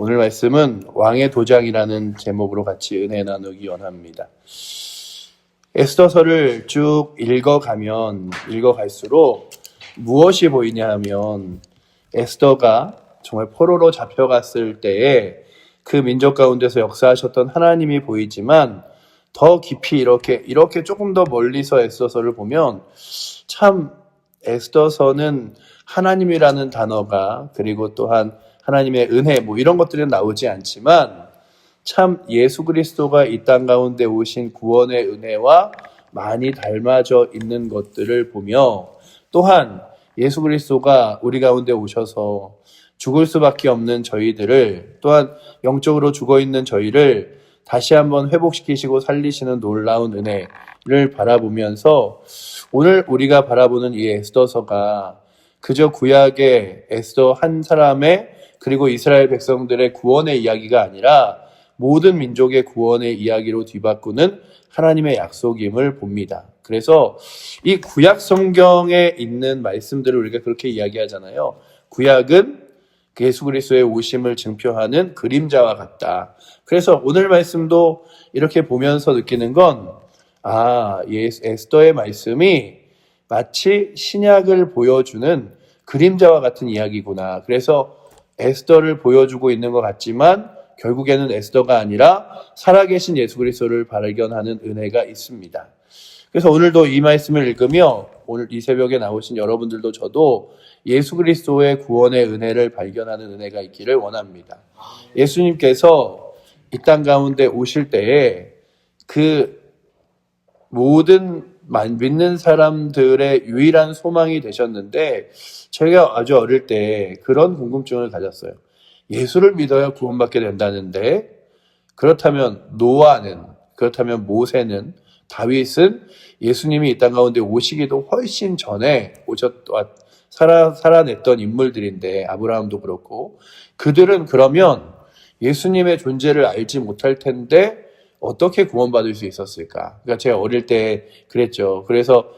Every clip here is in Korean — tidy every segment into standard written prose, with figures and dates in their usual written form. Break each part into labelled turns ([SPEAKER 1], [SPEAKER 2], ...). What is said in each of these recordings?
[SPEAKER 1] 오늘 말씀은 왕의 도장이라는 제목으로 같이 은혜 나누기 원합니다. 에스더서를 쭉 읽어갈수록 무엇이 보이냐 하면 에스더가 정말 포로로 잡혀갔을 때에 그 민족 가운데서 역사하셨던 하나님이 보이지만 더 깊이 이렇게 조금 더 멀리서 에스더서를 보면 참 에스더서는 하나님이라는 단어가 그리고 또한 하나님의 은혜 이런 것들은 나오지 않지만 참 예수 그리스도가 이 땅 가운데 오신 구원의 은혜와 많이 닮아져 있는 것들을 보며 또한 예수 그리스도가 우리 가운데 오셔서 죽을 수밖에 없는 저희들을 또한 영적으로 죽어있는 저희를 다시 한번 회복시키시고 살리시는 놀라운 은혜를 바라보면서 오늘 우리가 바라보는 이 에스더서가 그저 구약의 에스더 한 사람의 그리고 이스라엘 백성들의 구원의 이야기가 아니라 모든 민족의 구원의 이야기로 뒤바꾸는 하나님의 약속임을 봅니다. 그래서 이 구약 성경에 있는 말씀들을 우리가 그렇게 이야기하잖아요. 구약은 예수 그리스도의 오심을 증표하는 그림자와 같다. 그래서 오늘 말씀도 이렇게 보면서 느끼는 건 에스더의 말씀이 마치 신약을 보여주는 그림자와 같은 이야기구나. 그래서 에스더를 보여주고 있는 것 같지만 결국에는 에스더가 아니라 살아계신 예수 그리스도를 발견하는 은혜가 있습니다. 그래서 오늘도 이 말씀을 읽으며 오늘 이 새벽에 나오신 여러분들도 저도 예수 그리스도의 구원의 은혜를 발견하는 은혜가 있기를 원합니다. 예수님께서 이 땅 가운데 오실 때에 그 모든 믿는 사람들의 유일한 소망이 되셨는데 제가 아주 어릴 때 그런 궁금증을 가졌어요. 예수를 믿어야 구원받게 된다는데 그렇다면 노아는, 그렇다면 모세는, 다윗은 예수님이 이 땅 가운데 오시기도 훨씬 전에 살아냈던 인물들인데 아브라함도 그렇고 그들은 그러면 예수님의 존재를 알지 못할 텐데 어떻게 구원받을 수 있었을까? 그러니까 제가 어릴 때 그랬죠. 그래서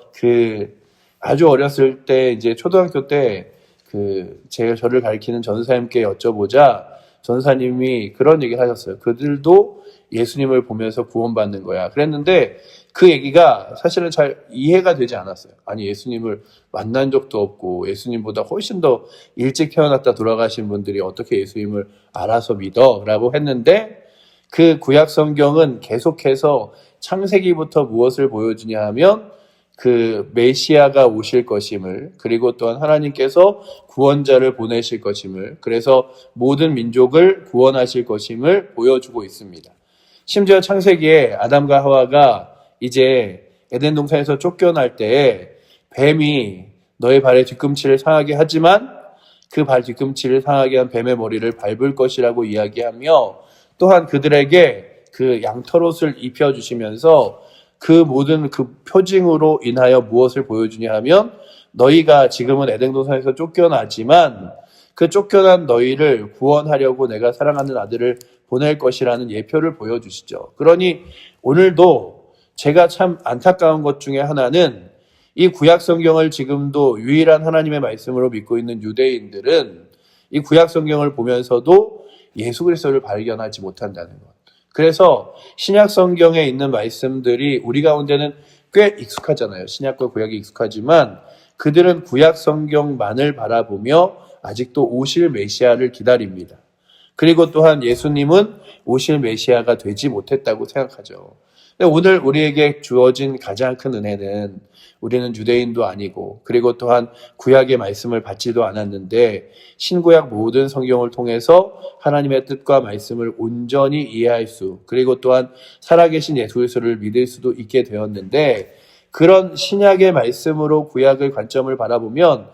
[SPEAKER 1] 아주 어렸을 때 이제 초등학교 때 제가 저를 가리키는 전사님께 여쭤보자 전사님이 그런 얘기를 하셨어요. 그들도 예수님을 보면서 구원받는 거야. 그랬는데 그 얘기가 사실은 잘 이해가 되지 않았어요. 아니 예수님을 만난 적도 없고 예수님보다 훨씬 더 일찍 태어났다 돌아가신 분들이 어떻게 예수님을 알아서 믿어? 라고 했는데 그 구약 성경은 계속해서 창세기부터 무엇을 보여주냐 하면 그 메시아가 오실 것임을 그리고 또한 하나님께서 구원자를 보내실 것임을 그래서 모든 민족을 구원하실 것임을 보여주고 있습니다. 심지어 창세기에 아담과 하와가 이제 에덴 동산에서 쫓겨날 때에 뱀이 너의 발의 뒤꿈치를 상하게 하지만 그 발 뒤꿈치를 상하게 한 뱀의 머리를 밟을 것이라고 이야기하며 또한 그들에게 그 양털옷을 입혀주시면서 그 모든 그 표징으로 인하여 무엇을 보여주냐 하면 너희가 지금은 에덴 동산에서 쫓겨나지만 그 쫓겨난 너희를 구원하려고 내가 사랑하는 아들을 보낼 것이라는 예표를 보여주시죠. 그러니 오늘도 제가 참 안타까운 것 중에 하나는 이 구약 성경을 지금도 유일한 하나님의 말씀으로 믿고 있는 유대인들은 이 구약 성경을 보면서도 예수 그리스도를 발견하지 못한다는 것. 그래서 신약 성경에 있는 말씀들이 우리 가운데는 꽤 익숙하잖아요. 신약과 구약이 익숙하지만 그들은 구약 성경만을 바라보며 아직도 오실 메시아를 기다립니다. 그리고 또한 예수님은 오실 메시아가 되지 못했다고 생각하죠. 오늘 우리에게 주어진 가장 큰 은혜는 우리는 유대인도 아니고 그리고 또한 구약의 말씀을 받지도 않았는데 신구약 모든 성경을 통해서 하나님의 뜻과 말씀을 온전히 이해할 수 그리고 또한 살아계신 예수 그리스도를 믿을 수도 있게 되었는데 그런 신약의 말씀으로 구약의 관점을 바라보면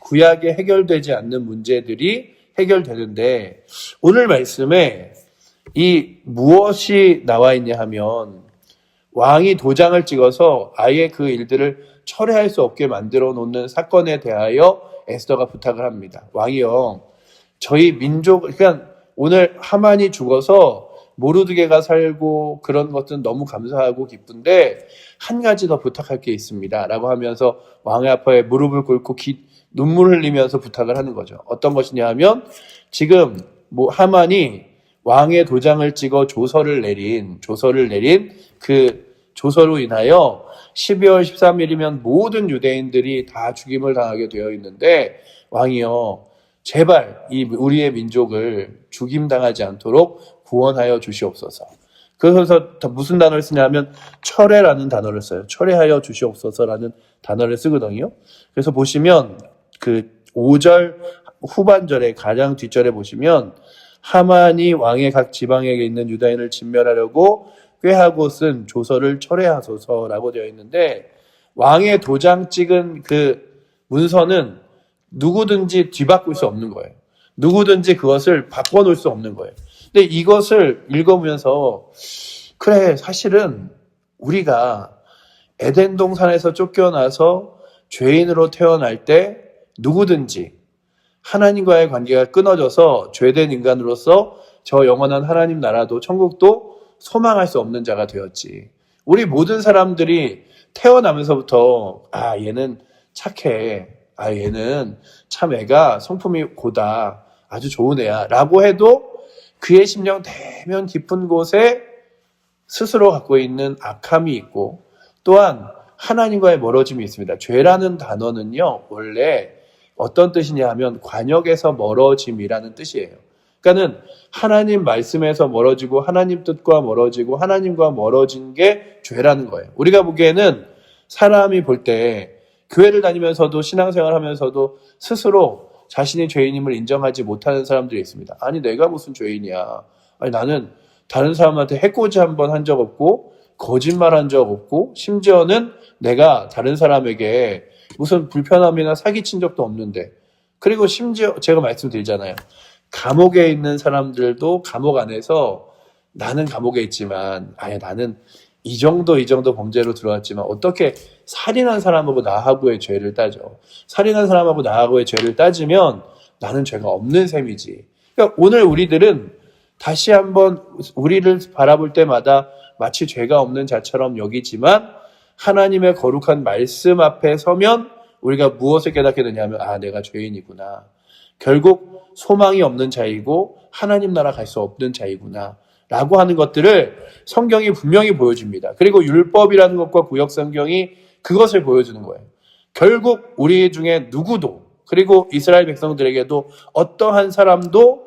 [SPEAKER 1] 구약에 해결되지 않는 문제들이 해결되는데 오늘 말씀에 이 무엇이 나와 있냐 하면 왕이 도장을 찍어서 아예 그 일들을 철회할 수 없게 만들어 놓는 사건에 대하여 에스더가 부탁을 합니다. 왕이요, 저희 민족, 그러니까 오늘 하만이 죽어서 모르드게가 살고 그런 것들은 너무 감사하고 기쁜데 한 가지 더 부탁할 게 있습니다. 라고 하면서 왕의 앞에 무릎을 꿇고 눈물 흘리면서 부탁을 하는 거죠. 어떤 것이냐 하면 지금 하만이 왕의 도장을 찍어 조서를 내린 그 조서로 인하여 12월 13일이면 모든 유대인들이 다 죽임을 당하게 되어 있는데, 왕이여 제발 이 우리의 민족을 죽임당하지 않도록 구원하여 주시옵소서. 그래서 무슨 단어를 쓰냐면 철회라는 단어를 써요. 철회하여 주시옵소서라는 단어를 쓰거든요. 그래서 보시면 그 5절 후반절에 가장 뒷절에 보시면 하만이 왕의 각 지방에 있는 유다인을 진멸하려고 꾀하고 쓴 조서를 철회하소서라고 되어 있는데, 왕의 도장 찍은 그 문서는 누구든지 뒤바꿀 수 없는 거예요. 누구든지 그것을 바꿔놓을 수 없는 거예요. 근데 이것을 읽으면서 그래, 사실은 우리가 에덴 동산에서 쫓겨나서 죄인으로 태어날 때 누구든지 하나님과의 관계가 끊어져서 죄된 인간으로서 저 영원한 하나님 나라도 천국도 소망할 수 없는 자가 되었지. 우리 모든 사람들이 태어나면서부터 얘는 착해, 얘는 참 애가 성품이 고다, 아주 좋은 애야 라고 해도 그의 심령 대면 깊은 곳에 스스로 갖고 있는 악함이 있고, 또한 하나님과의 멀어짐이 있습니다. 죄라는 단어는요, 원래 어떤 뜻이냐 하면 관역에서 멀어짐이라는 뜻이에요. 그러니까는 하나님 말씀에서 멀어지고 하나님 뜻과 멀어지고 하나님과 멀어진 게 죄라는 거예요. 우리가 보기에는 사람이 볼 때 교회를 다니면서도 신앙생활 하면서도 스스로 자신이 죄인임을 인정하지 못하는 사람들이 있습니다. 아니 내가 무슨 죄인이야. 아니 나는 다른 사람한테 해코지 한 번 한 적 없고 거짓말한 적 없고 심지어는 내가 다른 사람에게 무슨 불편함이나 사기친 적도 없는데, 그리고 심지어 제가 말씀드리잖아요. 감옥에 있는 사람들도 감옥 안에서 나는 감옥에 있지만 나는 이 정도 범죄로 들어왔지만 어떻게 살인한 사람하고 나하고의 죄를 따져. 살인한 사람하고 나하고의 죄를 따지면 나는 죄가 없는 셈이지. 그러니까 오늘 우리들은 다시 한번 우리를 바라볼 때마다 마치 죄가 없는 자처럼 여기지만 하나님의 거룩한 말씀 앞에 서면 우리가 무엇을 깨닫게 되냐면 내가 죄인이구나. 결국 소망이 없는 자이고 하나님 나라 갈 수 없는 자이구나 라고 하는 것들을 성경이 분명히 보여줍니다. 그리고 율법이라는 것과 구약성경이 그것을 보여주는 거예요. 결국 우리 중에 누구도, 그리고 이스라엘 백성들에게도 어떠한 사람도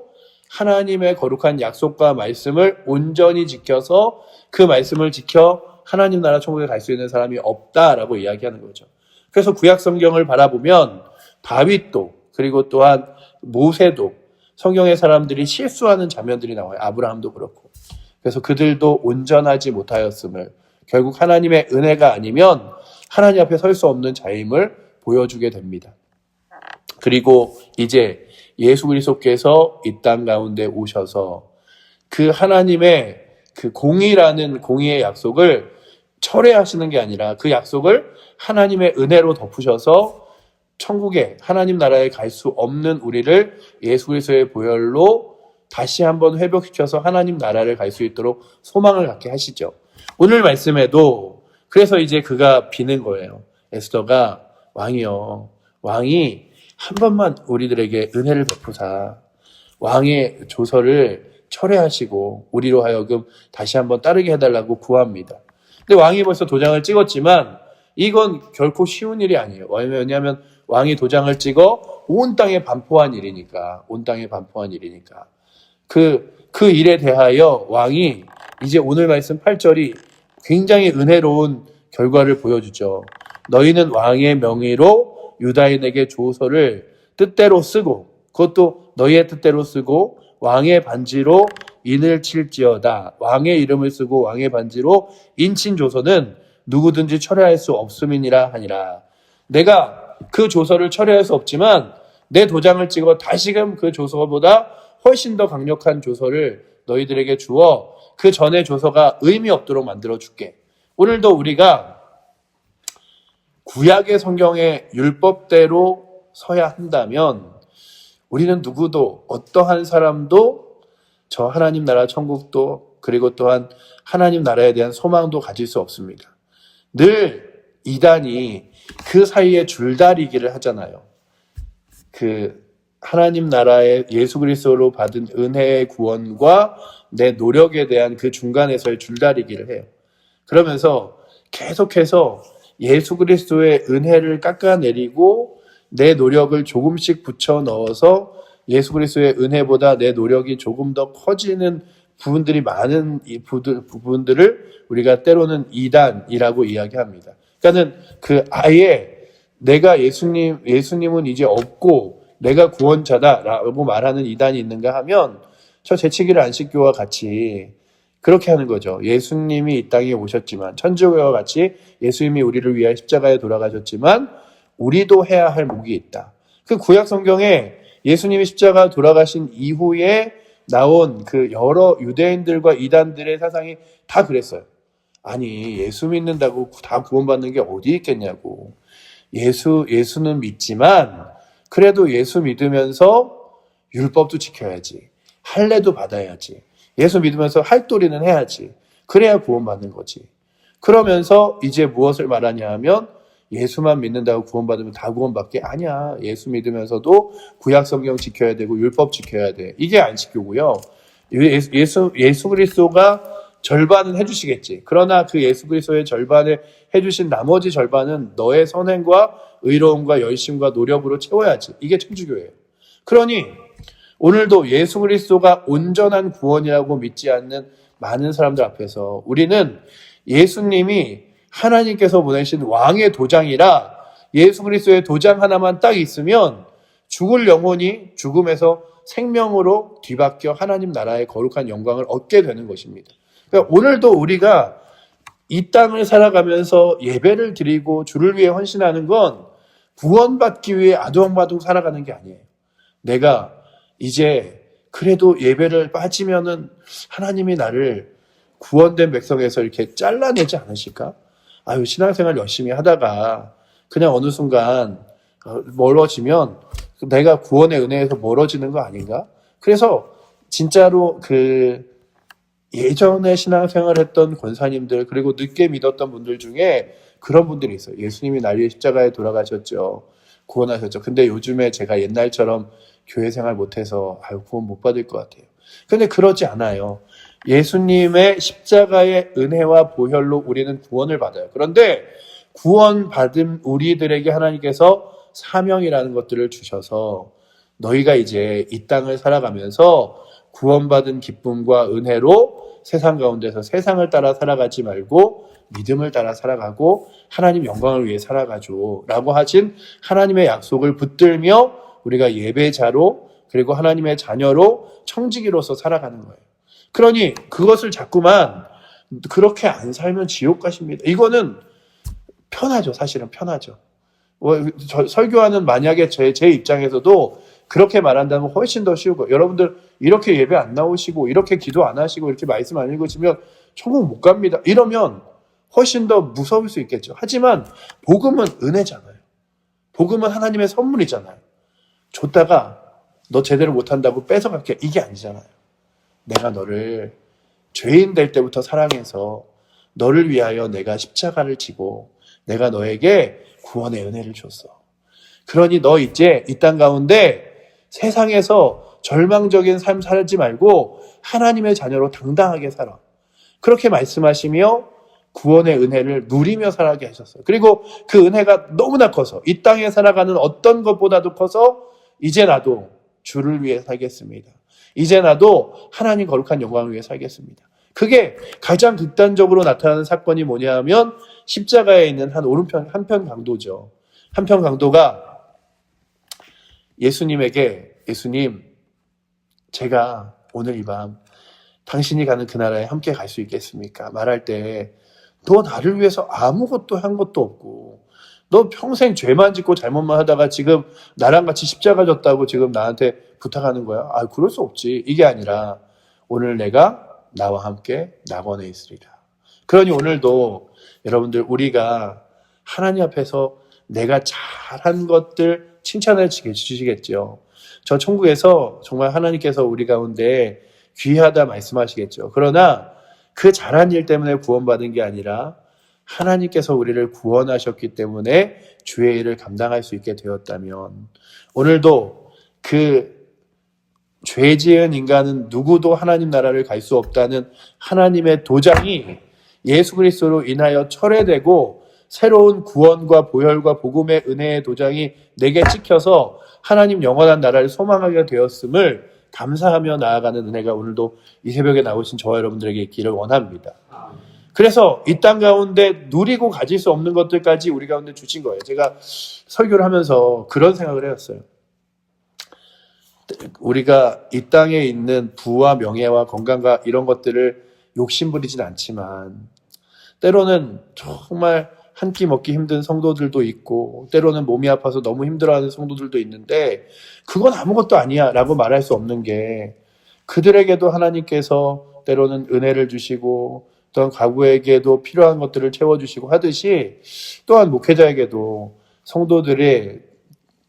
[SPEAKER 1] 하나님의 거룩한 약속과 말씀을 온전히 지켜서 그 말씀을 지켜 하나님 나라 천국에 갈 수 있는 사람이 없다라고 이야기하는 거죠. 그래서 구약 성경을 바라보면 다윗도, 그리고 또한 모세도, 성경의 사람들이 실수하는 장면들이 나와요. 아브라함도 그렇고. 그래서 그들도 온전하지 못하였음을, 결국 하나님의 은혜가 아니면 하나님 앞에 설 수 없는 자임을 보여주게 됩니다. 그리고 이제 예수 그리스도께서 이 땅 가운데 오셔서 그 하나님의 그 공의의 약속을 철회하시는 게 아니라 그 약속을 하나님의 은혜로 덮으셔서 천국에 하나님 나라에 갈 수 없는 우리를 예수 그리스도의 보혈로 다시 한번 회복시켜서 하나님 나라를 갈 수 있도록 소망을 갖게 하시죠. 오늘 말씀에도 그래서 이제 그가 비는 거예요. 에스더가 왕이요, 왕이 한 번만 우리들에게 은혜를 베푸사 왕의 조서를 철회하시고 우리로 하여금 다시 한번 따르게 해달라고 구합니다. 근데 왕이 벌써 도장을 찍었지만 이건 결코 쉬운 일이 아니에요. 왜냐하면 왕이 도장을 찍어 온 땅에 반포한 일이니까. 그 일에 대하여 왕이 이제 오늘 말씀 8절이 굉장히 은혜로운 결과를 보여주죠. 너희는 왕의 명의로 유다인에게 조서를 뜻대로 쓰고, 그것도 너희의 뜻대로 쓰고 왕의 반지로 인을 칠지어다. 왕의 이름을 쓰고 왕의 반지로 인친 조서는 누구든지 철회할 수 없음이니라 하니라. 내가 그 조서를 철회할 수 없지만 내 도장을 찍어 다시금 그 조서보다 훨씬 더 강력한 조서를 너희들에게 주어 그 전의 조서가 의미 없도록 만들어 줄게. 오늘도 우리가 구약의 성경의 율법대로 서야 한다면 우리는 누구도 어떠한 사람도 저 하나님 나라 천국도, 그리고 또한 하나님 나라에 대한 소망도 가질 수 없습니다. 늘 이단이 그 사이에 줄다리기를 하잖아요. 그 하나님 나라의 예수 그리스도로 받은 은혜의 구원과 내 노력에 대한 그 중간에서의 줄다리기를 해요. 그러면서 계속해서 예수 그리스도의 은혜를 깎아내리고 내 노력을 조금씩 붙여 넣어서 예수 그리스도의 은혜보다 내 노력이 조금 더 커지는 부분들이 많은 이 부분들을 우리가 때로는 이단이라고 이야기합니다. 그러니까는 그 아예 내가 예수님은 이제 없고 내가 구원자다라고 말하는 이단이 있는가 하면 저 재치기를 안식교와 같이 그렇게 하는 거죠. 예수님이 이 땅에 오셨지만 천주교와 같이 예수님이 우리를 위하여 십자가에 돌아가셨지만 우리도 해야 할 몫이 있다. 그 구약 성경에 예수님이 십자가 돌아가신 이후에 나온 그 여러 유대인들과 이단들의 사상이 다 그랬어요. 아니 예수 믿는다고 다 구원받는 게 어디 있겠냐고. 예수는 믿지만 그래도 예수 믿으면서 율법도 지켜야지. 할례도 받아야지. 예수 믿으면서 할도리는 해야지. 그래야 구원받는 거지. 그러면서 이제 무엇을 말하냐 하면 예수만 믿는다고 구원받으면 다 구원받게? 아니야. 예수 믿으면서도 구약 성경 지켜야 되고 율법 지켜야 돼. 이게 안식교고요. 예수 그리스도가 절반은 해주시겠지. 그러나 그 예수 그리스도의 절반을 해주신 나머지 절반은 너의 선행과 의로움과 열심과 노력으로 채워야지. 이게 천주교예요. 그러니 오늘도 예수 그리스도가 온전한 구원이라고 믿지 않는 많은 사람들 앞에서 우리는 예수님이 하나님께서 보내신 왕의 도장이라 예수 그리스도의 도장 하나만 딱 있으면 죽을 영혼이 죽음에서 생명으로 뒤바뀌어 하나님 나라의 거룩한 영광을 얻게 되는 것입니다. 그러니까 오늘도 우리가 이 땅을 살아가면서 예배를 드리고 주를 위해 헌신하는 건 구원받기 위해 아둥바둥 살아가는 게 아니에요. 내가 이제 그래도 예배를 빠지면은 하나님이 나를 구원된 백성에서 이렇게 잘라내지 않으실까? 아유, 신앙생활 열심히 하다가 그냥 어느 순간 멀어지면 내가 구원의 은혜에서 멀어지는 거 아닌가? 그래서 진짜로 그 예전에 신앙생활 했던 권사님들 그리고 늦게 믿었던 분들 중에 그런 분들이 있어요. 예수님이 날 위해 십자가에 돌아가셨죠. 구원하셨죠. 근데 요즘에 제가 옛날처럼 교회 생활 못해서 구원 못 받을 것 같아요. 근데 그러지 않아요. 예수님의 십자가의 은혜와 보혈로 우리는 구원을 받아요. 그런데 구원받은 우리들에게 하나님께서 사명이라는 것들을 주셔서 너희가 이제 이 땅을 살아가면서 구원받은 기쁨과 은혜로 세상 가운데서 세상을 따라 살아가지 말고 믿음을 따라 살아가고 하나님 영광을 위해 살아가죠 라고 하신 하나님의 약속을 붙들며 우리가 예배자로 그리고 하나님의 자녀로 청지기로서 살아가는 거예요. 그러니 그것을 자꾸만 그렇게 안 살면 지옥 가십니다. 이거는 편하죠. 사실은 편하죠. 설교하는 만약에 제 입장에서도 그렇게 말한다면 훨씬 더 쉬우고 여러분들 이렇게 예배 안 나오시고 이렇게 기도 안 하시고 이렇게 말씀 안 읽으시면 천국 못 갑니다. 이러면 훨씬 더 무서울 수 있겠죠. 하지만 복음은 은혜잖아요. 복음은 하나님의 선물이잖아요. 줬다가 너 제대로 못한다고 뺏어갈게. 이게 아니잖아요. 내가 너를 죄인 될 때부터 사랑해서 너를 위하여 내가 십자가를 지고 내가 너에게 구원의 은혜를 줬어. 그러니 너 이제 이 땅 가운데 세상에서 절망적인 삶 살지 말고 하나님의 자녀로 당당하게 살아. 그렇게 말씀하시며 구원의 은혜를 누리며 살아가게 하셨어요. 그리고 그 은혜가 너무나 커서 이 땅에 살아가는 어떤 것보다도 커서 이제 나도 주를 위해 살겠습니다. 이제 나도 하나님 거룩한 영광을 위해 살겠습니다. 그게 가장 극단적으로 나타나는 사건이 뭐냐 하면 십자가에 있는 한편 강도죠. 한편 강도가 예수님에게 예수님, 제가 오늘 이 밤 당신이 가는 그 나라에 함께 갈 수 있겠습니까? 말할 때 너 나를 위해서 아무것도 한 것도 없고 너 평생 죄만 짓고 잘못만 하다가 지금 나랑 같이 십자가 졌다고 지금 나한테 부탁하는 거야? 그럴 수 없지. 이게 아니라 오늘 내가 나와 함께 낙원에 있으리라. 그러니 오늘도 여러분들 우리가 하나님 앞에서 내가 잘한 것들 칭찬해 주시겠죠. 저 천국에서 정말 하나님께서 우리 가운데 귀하다 말씀하시겠죠. 그러나 그 잘한 일 때문에 구원받은 게 아니라 하나님께서 우리를 구원하셨기 때문에 주의 일을 감당할 수 있게 되었다면 오늘도 그 죄 지은 인간은 누구도 하나님 나라를 갈 수 없다는 하나님의 도장이 예수 그리스도로 인하여 철회되고 새로운 구원과 보혈과 복음의 은혜의 도장이 내게 찍혀서 하나님 영원한 나라를 소망하게 되었음을 감사하며 나아가는 은혜가 오늘도 이 새벽에 나오신 저와 여러분들에게 있기를 원합니다. 그래서 이 땅 가운데 누리고 가질 수 없는 것들까지 우리 가운데 주신 거예요. 제가 설교를 하면서 그런 생각을 해왔어요. 우리가 이 땅에 있는 부와 명예와 건강과 이런 것들을 욕심부리진 않지만 때로는 정말 한 끼 먹기 힘든 성도들도 있고 때로는 몸이 아파서 너무 힘들어하는 성도들도 있는데 그건 아무것도 아니야 라고 말할 수 없는 게 그들에게도 하나님께서 때로는 은혜를 주시고 또한 가구에게도 필요한 것들을 채워주시고 하듯이 또한 목회자에게도 성도들의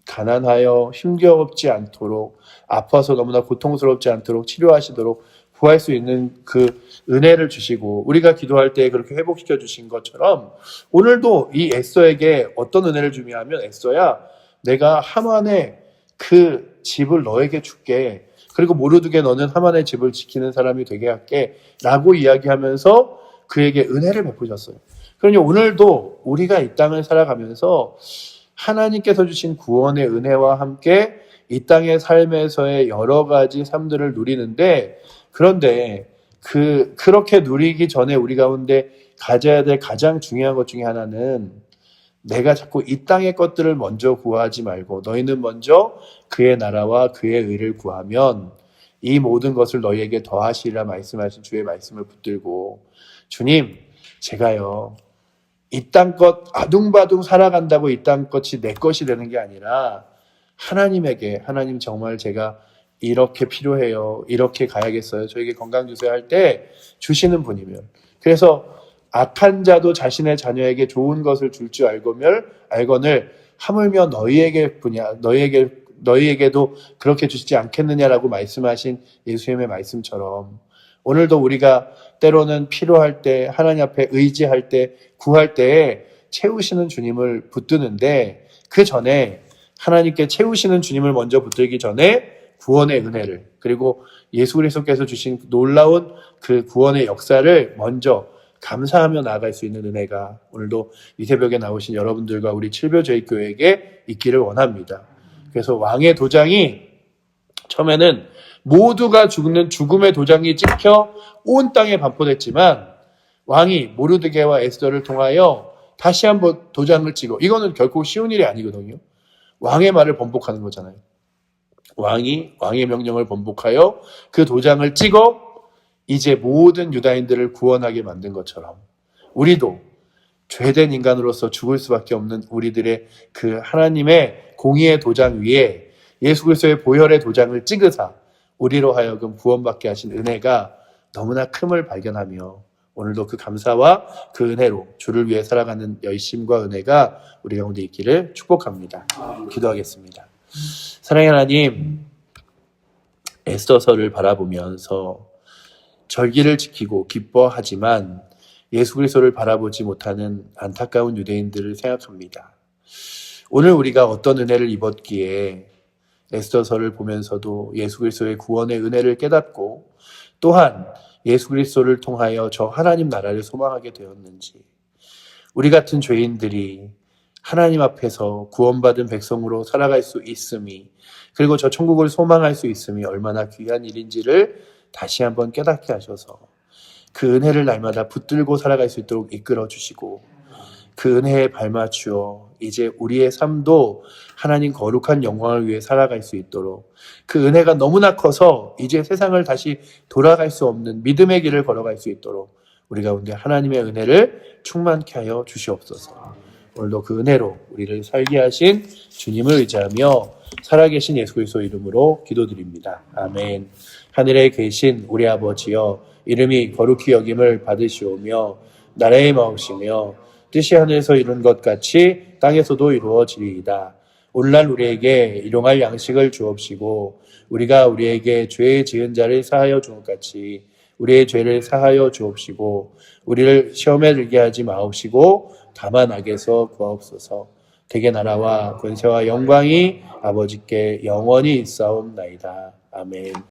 [SPEAKER 1] 가난하여 힘겹지 않도록 아파서 너무나 고통스럽지 않도록 치료하시도록 구할 수 있는 그 은혜를 주시고 우리가 기도할 때 그렇게 회복시켜 주신 것처럼 오늘도 이 에스더에게 어떤 은혜를 주냐면 에스더야 내가 하만의 그 집을 너에게 줄게. 그리고 모르드게 너는 하만의 집을 지키는 사람이 되게 할게 라고 이야기하면서 그에게 은혜를 베푸셨어요. 그러니 오늘도 우리가 이 땅을 살아가면서 하나님께서 주신 구원의 은혜와 함께 이 땅의 삶에서의 여러 가지 삶들을 누리는데 그런데 그렇게 누리기 전에 우리 가운데 가져야 될 가장 중요한 것 중에 하나는 내가 자꾸 이 땅의 것들을 먼저 구하지 말고 너희는 먼저 그의 나라와 그의 의를 구하면 이 모든 것을 너희에게 더하시리라 말씀하신 주의 말씀을 붙들고 주님 제가요 이 땅 것 아둥바둥 살아간다고 이 땅 것이 내 것이 되는 게 아니라 하나님에게 하나님 정말 제가 이렇게 필요해요. 이렇게 가야겠어요. 저에게 건강 주세요 할 때 주시는 분이면 그래서 악한 자도 자신의 자녀에게 좋은 것을 줄 줄 알거늘 하물며 너희에게도 그렇게 주시지 않겠느냐라고 말씀하신 예수님의 말씀처럼 오늘도 우리가 때로는 필요할 때 하나님 앞에 의지할 때 구할 때에 채우시는 주님을 붙드는데 그 전에 하나님께 채우시는 주님을 먼저 붙들기 전에 구원의 은혜를 그리고 예수 그리스도께서 주신 놀라운 그 구원의 역사를 먼저 감사하며 나아갈 수 있는 은혜가 오늘도 이 새벽에 나오신 여러분들과 우리 칠묘제일교회에게 있기를 원합니다. 그래서 왕의 도장이 처음에는 모두가 죽는 죽음의 도장이 찍혀 온 땅에 반포됐지만 왕이 모르드게와 에스더를 통하여 다시 한번 도장을 찍어 이거는 결코 쉬운 일이 아니거든요. 왕의 말을 번복하는 거잖아요. 왕의 명령을 번복하여 그 도장을 찍어 이제 모든 유다인들을 구원하게 만든 것처럼 우리도 죄된 인간으로서 죽을 수밖에 없는 우리들의 그 하나님의 공의의 도장 위에 예수 그리스도의 보혈의 도장을 찍으사 우리로 하여금 구원받게 하신 은혜가 너무나 큼을 발견하며 오늘도 그 감사와 그 은혜로 주를 위해 살아가는 열심과 은혜가 우리 가운데 있기를 축복합니다. 기도하겠습니다. 사랑의 하나님, 에스더서를 바라보면서 절기를 지키고 기뻐하지만 예수 그리스도를 바라보지 못하는 안타까운 유대인들을 생각합니다. 오늘 우리가 어떤 은혜를 입었기에 에스더서를 보면서도 예수 그리스도의 구원의 은혜를 깨닫고 또한 예수 그리스도를 통하여 저 하나님 나라를 소망하게 되었는지 우리 같은 죄인들이 하나님 앞에서 구원받은 백성으로 살아갈 수 있음이 그리고 저 천국을 소망할 수 있음이 얼마나 귀한 일인지를 다시 한번 깨닫게 하셔서 그 은혜를 날마다 붙들고 살아갈 수 있도록 이끌어 주시고 그 은혜에 발맞추어 이제 우리의 삶도 하나님 거룩한 영광을 위해 살아갈 수 있도록 그 은혜가 너무나 커서 이제 세상을 다시 돌아갈 수 없는 믿음의 길을 걸어갈 수 있도록 우리 가운데 하나님의 은혜를 충만케 하여 주시옵소서. 오늘도 그 은혜로 우리를 살게 하신 주님을 의지하며 살아계신 예수 그리스도 이름으로 기도드립니다. 아멘. 하늘에 계신 우리 아버지여 이름이 거룩히 여김을 받으시오며 나라의 마옵시며 뜻이 하늘에서 이룬 것 같이 땅에서도 이루어지리이다. 오늘날 우리에게 일용할 양식을 주옵시고 우리가 우리에게 죄 지은 자를 사하여 준 것 같이 우리의 죄를 사하여 주옵시고 우리를 시험에 들게 하지 마옵시고 다만 악에서 구하옵소서. 대개 나라와 권세와 영광이 아버지께 영원히 있사옵나이다. 아멘.